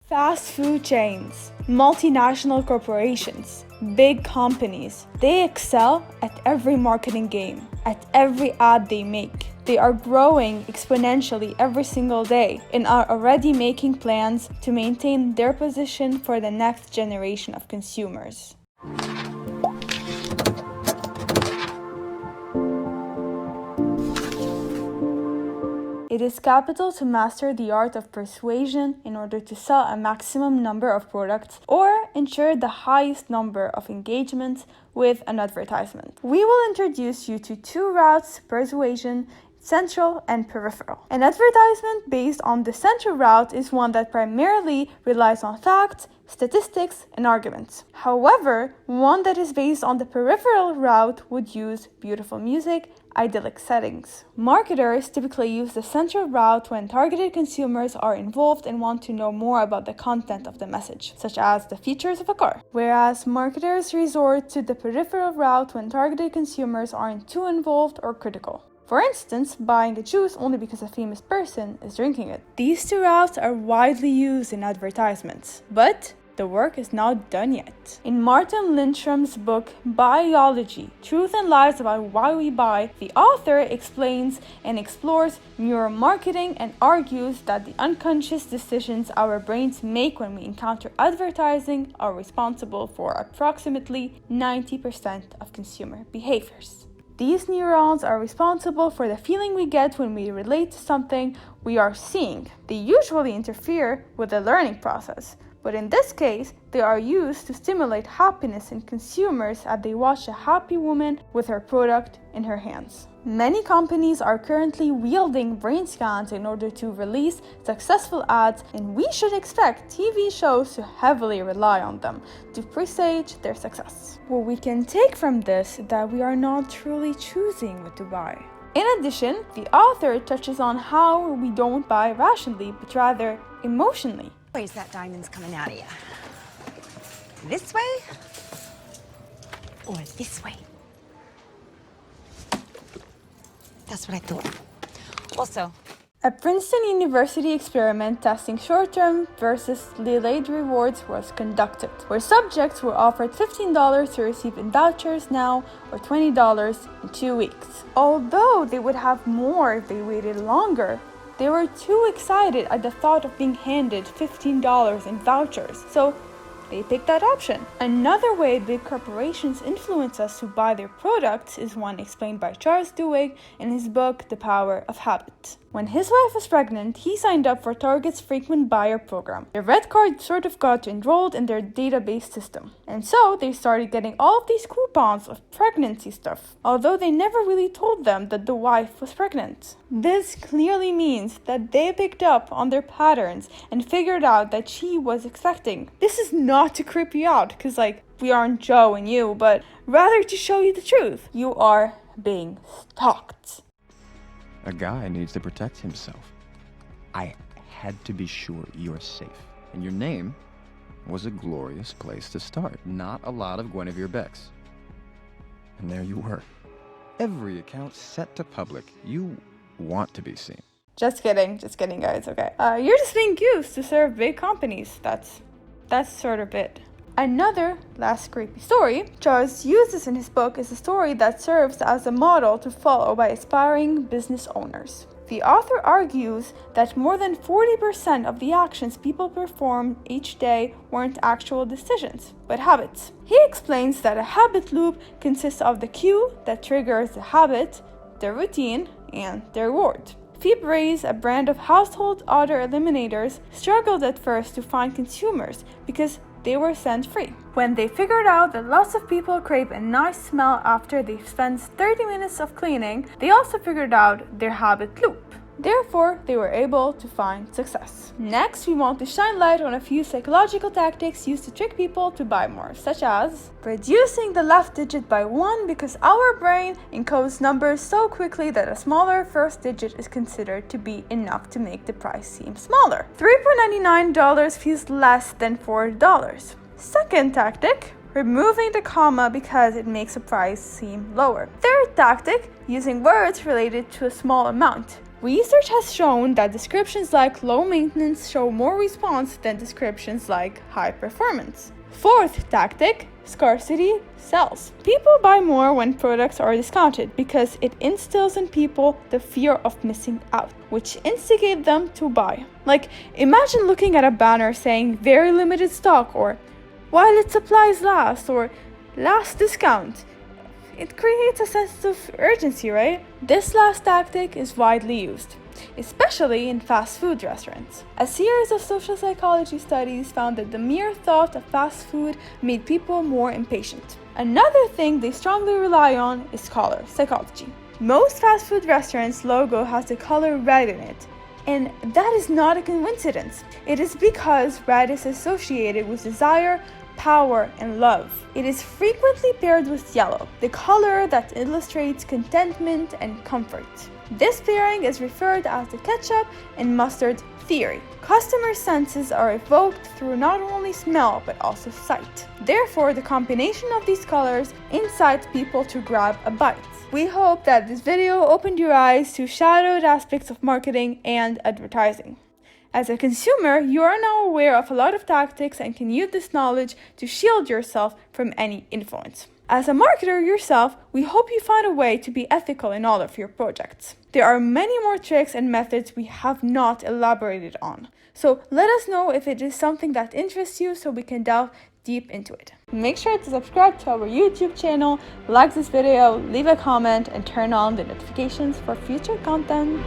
Fast food chains, multinational corporations, big companies, they excel at every marketing game, at every ad they make. They are growing exponentially every single day and are already making plans to maintain their position for the next generation of consumers. It is capital to master the art of persuasion in order to sell a maximum number of products or ensure the highest number of engagements with an advertisement. We will introduce you to two routes: persuasion, central and peripheral. An advertisement based on the central route is one that primarily relies on facts, statistics, and arguments. However, one that is based on the peripheral route would use beautiful music, idyllic settings. Marketers typically use the central route when targeted consumers are involved and want to know more about the content of the message, such as the features of a car. Whereas marketers resort to the peripheral route when targeted consumers aren't too involved or critical. For instance, buying a juice only because a famous person is drinking it. These two routes are widely used in advertisements, but the work is not done yet. In Martin Lindstrom's book, Biology, Truth and Lies About Why We Buy, the author explains and explores neuromarketing and argues that the unconscious decisions our brains make when we encounter advertising are responsible for approximately 90% of consumer behaviors. These neurons are responsible for the feeling we get when we relate to something we are seeing. They usually interfere with the learning process, but in this case, they are used to stimulate happiness in consumers as they watch a happy woman with her product in her hands. Many companies are currently wielding brain scans in order to release successful ads, and we should expect TV shows to heavily rely on them to presage their success. What we can take from this is that we are not truly choosing what to buy. In addition, the author touches on how we don't buy rationally, but rather emotionally. Where's that diamond's coming out of you? This way? Or this way? That's what I thought. Also, a Princeton University experiment testing short-term versus delayed rewards was conducted, where subjects were offered $15 to receive in vouchers now or $20 in 2 weeks. Although they would have more if they waited longer, they were too excited at the thought of being handed $15 in vouchers, so they picked that option. Another way big corporations influence us to buy their products is one explained by Charles Duhigg in his book, The Power of Habit. When his wife was pregnant, he signed up for Target's frequent buyer program. The red card sort of got enrolled in their database system. And so they started getting all of these coupons of pregnancy stuff, although they never really told them that the wife was pregnant. This clearly means that they picked up on their patterns and figured out that she was expecting. This is not to creep you out, because we aren't Joe and you, but rather to show you the truth. You are being stalked. A guy needs to protect himself. I had to be sure you're safe. And your name was a glorious place to start. Not a lot of Guinevere Becks. And there you were. Every account set to public. You want to be seen. Just kidding, guys, okay. You're just being used to serve big companies. That's sort of it. Another last creepy story Charles uses in his book is a story that serves as a model to follow by aspiring business owners. The author argues that more than 40% of the actions people perform each day weren't actual decisions, but habits. He explains that a habit loop consists of the cue that triggers the habit, the routine, and the reward. Febreze, a brand of household odor eliminators, struggled at first to find consumers because they were scent free. When they figured out that lots of people crave a nice smell after they've spent 30 minutes of cleaning, they also figured out their habit loop. Therefore, they were able to find success. Next, we want to shine light on a few psychological tactics used to trick people to buy more, such as reducing the left digit by 1 because our brain encodes numbers so quickly that a smaller first digit is considered to be enough to make the price seem smaller. $3.99 feels less than $4. Second tactic, removing the comma because it makes a price seem lower. Third tactic, using words related to a small amount. Research has shown that descriptions like low maintenance show more response than descriptions like high performance. Fourth tactic, scarcity sells. People buy more when products are discounted because it instills in people the fear of missing out, which instigate them to buy. Like, imagine looking at a banner saying very limited stock or while its supplies last or last discount. It creates a sense of urgency, right? This last tactic is widely used, especially in fast food restaurants. A series of social psychology studies found that the mere thought of fast food made people more impatient. Another thing they strongly rely on is color psychology. Most fast food restaurants' logo has the color red in it, and that is not a coincidence. It is because red is associated with desire, power, and love. It is frequently paired with yellow, the color that illustrates contentment and comfort. This pairing is referred to as the ketchup and mustard theory. Customer senses are evoked through not only smell but also sight. Therefore, the combination of these colors incites people to grab a bite. We hope that this video opened your eyes to shadowed aspects of marketing and advertising. As a consumer, you are now aware of a lot of tactics and can use this knowledge to shield yourself from any influence. As a marketer yourself, we hope you find a way to be ethical in all of your projects. There are many more tricks and methods we have not elaborated on. So let us know if it is something that interests you so we can delve deep into it. Make sure to subscribe to our YouTube channel, like this video, leave a comment, and turn on the notifications for future content.